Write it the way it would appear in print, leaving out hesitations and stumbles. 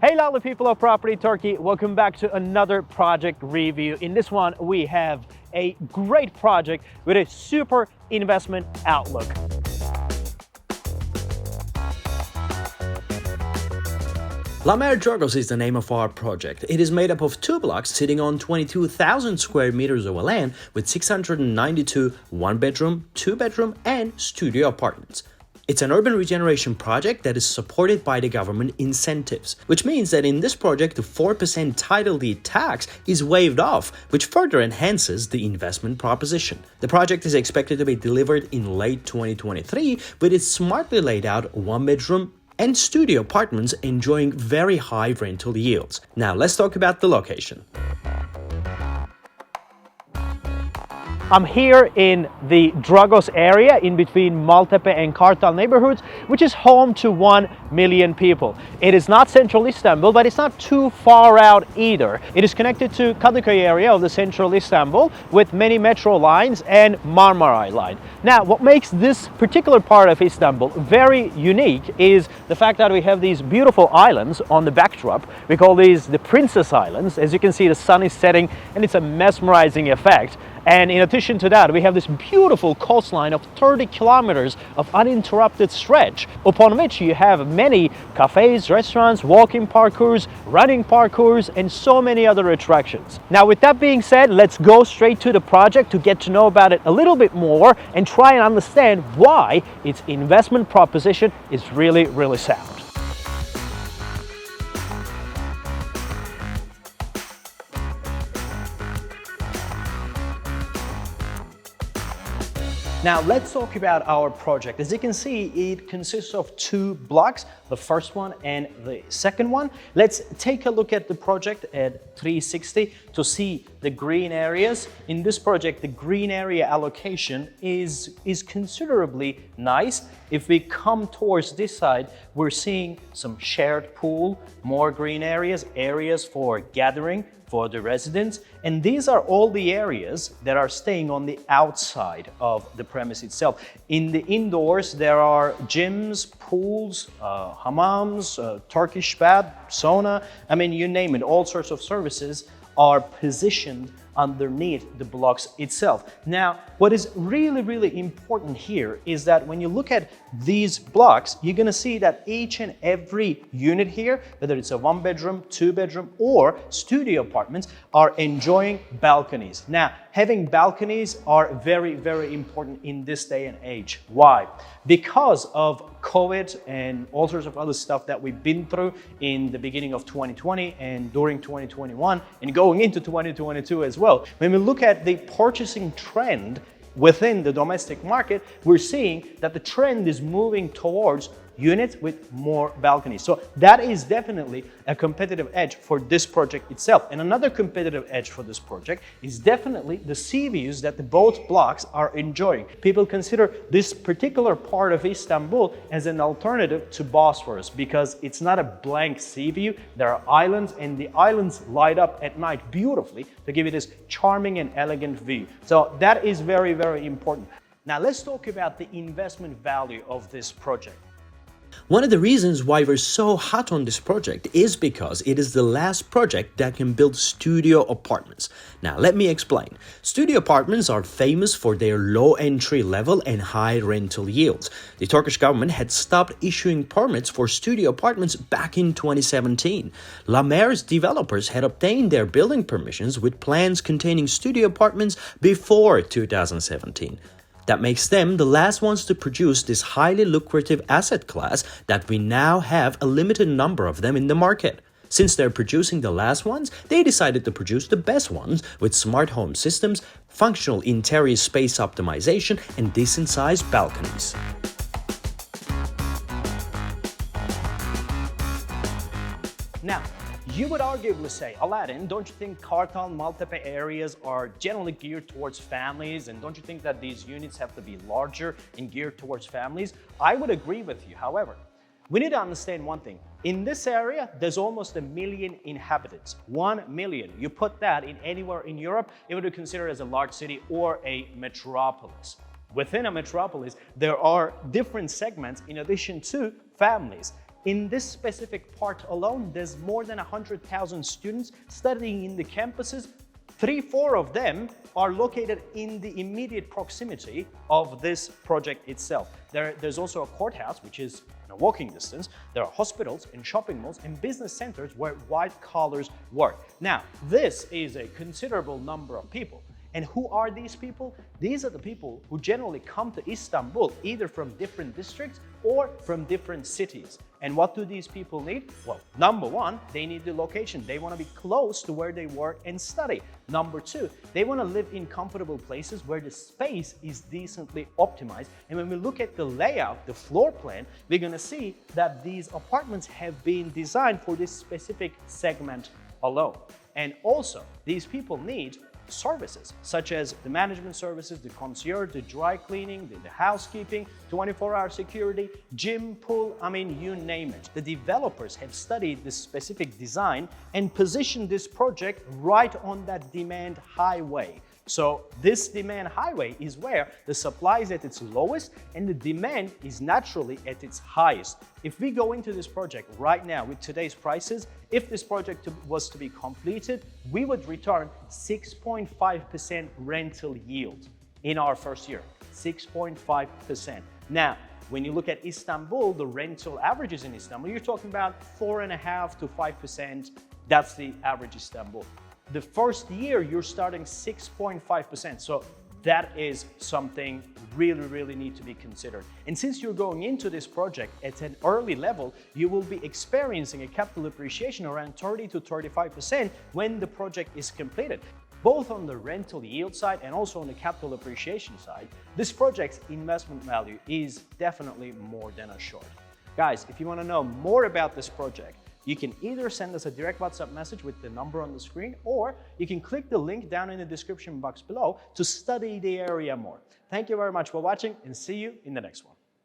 Hey lovely people of Property Turkey, welcome back to another project review. In this one we have a great project with a super investment outlook. Mer Dragos is the name of our project. It is made up of two blocks sitting on 22,000 square meters of land with 692 one-bedroom, two-bedroom and studio apartments. It's an urban regeneration project that is supported by the government incentives, which means that in this project the 4% title deed tax is waived off, which further enhances the investment proposition. The project is expected to be delivered in late 2023 with its smartly laid out one-bedroom and studio apartments enjoying very high rental yields. Now let's talk about the location. I'm here in the Dragos area in between Maltepe and Kartal neighborhoods, which is home to 1 million people. It is not central Istanbul, but it's not too far out either. It is connected to Kadıköy area of the central Istanbul with many metro lines and Marmaray line. Now, what makes this particular part of Istanbul very unique is the fact that we have these beautiful islands on the backdrop. We call these the Princess Islands. As you can see, the sun is setting and it's a mesmerizing effect. And in addition to that, we have this beautiful coastline of 30 kilometers of uninterrupted stretch, upon which you have many cafes, restaurants, walking parkours, running parkours, and so many other attractions. Now, with that being said, let's go straight to the project to get to know about it a little bit more and try and understand why its investment proposition is really, really sound. Now let's talk about our project. As you can see, it consists of two blocks, the first one and the second one. Let's take a look at the project at 360 to see the green areas. In this project, the green area allocation is considerably nice. If we come towards this side, we're seeing some shared pool, more green areas for gathering, for the residents, and these are all the areas that are staying on the outside of the premise itself. In the indoors, there are gyms, pools, hammams, Turkish bath, sauna, I mean, you name it, all sorts of services are positioned underneath the blocks itself. Now, what is really, really important here is that when you look at these blocks, you're gonna see that each and every unit here, whether it's a one-bedroom, two-bedroom, or studio apartments, are enjoying balconies. Now, having balconies are very, very important in this day and age. Why? Because of COVID and all sorts of other stuff that we've been through in the beginning of 2020 and during 2021 and going into 2022 as well. When we look at the purchasing trend within the domestic market, we're seeing that the trend is moving towards units with more balconies. So that is definitely a competitive edge for this project itself. And another competitive edge for this project is definitely the sea views that the both blocks are enjoying. People consider this particular part of Istanbul as an alternative to Bosphorus because it's not a blank sea view. There are islands and the islands light up at night beautifully to give it this charming and elegant view. So that is very, very important. Now let's talk about the investment value of this project. One of the reasons why we're so hot on this project is because it is the last project that can build studio apartments. Now, let me explain. Studio apartments are famous for their low entry level and high rental yields. The Turkish government had stopped issuing permits for studio apartments back in 2017. Mer's developers had obtained their building permissions with plans containing studio apartments before 2017. That makes them the last ones to produce this highly lucrative asset class that we now have a limited number of them in the market. Since they're producing the last ones, they decided to produce the best ones with smart home systems, functional interior space optimization, and decent-sized balconies. Now, you would arguably say, Aladdin, don't you think Kartal, Maltepe areas are generally geared towards families, and don't you think that these units have to be larger and geared towards families? I would agree with you. However, we need to understand one thing. In this area, there's almost 1 million inhabitants. 1 million. You put that in anywhere in Europe, it would be considered as a large city or a metropolis. Within a metropolis, there are different segments in addition to families. In this specific part alone, there's more than 100,000 students studying in the campuses. 3-4 of them are located in the immediate proximity of this project itself. There's also a courthouse, which is in a walking distance. There are hospitals and shopping malls and business centers where white collars work. Now, this is a considerable number of people. And who are these people? These are the people who generally come to Istanbul either from different districts or from different cities. And what do these people need? Well, number one, they need the location. They want to be close to where they work and study. Number two, they want to live in comfortable places where the space is decently optimized. And when we look at the layout, the floor plan, we're going to see that these apartments have been designed for this specific segment alone. And also, these people need services such as the management services, the concierge, the dry cleaning, the housekeeping, 24-hour security, gym, pool, I mean, you name it. The developers have studied this specific design and positioned this project right on that demand highway. So this demand highway is where the supply is at its lowest and the demand is naturally at its highest. If we go into this project right now with today's prices, if this project was to be completed, we would return 6.5% rental yield in our first year, 6.5%. Now, when you look at Istanbul, the rental averages in Istanbul, you're talking about 4.5% to 5%. That's the average Istanbul. The first year, you're starting 6.5%. So that is something really need to be considered. And since you're going into this project at an early level, you will be experiencing a capital appreciation around 30 to 35% when the project is completed. Both on the rental yield side and also on the capital appreciation side, this project's investment value is definitely more than assured. Guys, if you want to know more about this project, you can either send us a direct WhatsApp message with the number on the screen, or you can click the link down in the description box below to study the area more. Thank you very much for watching and see you in the next one.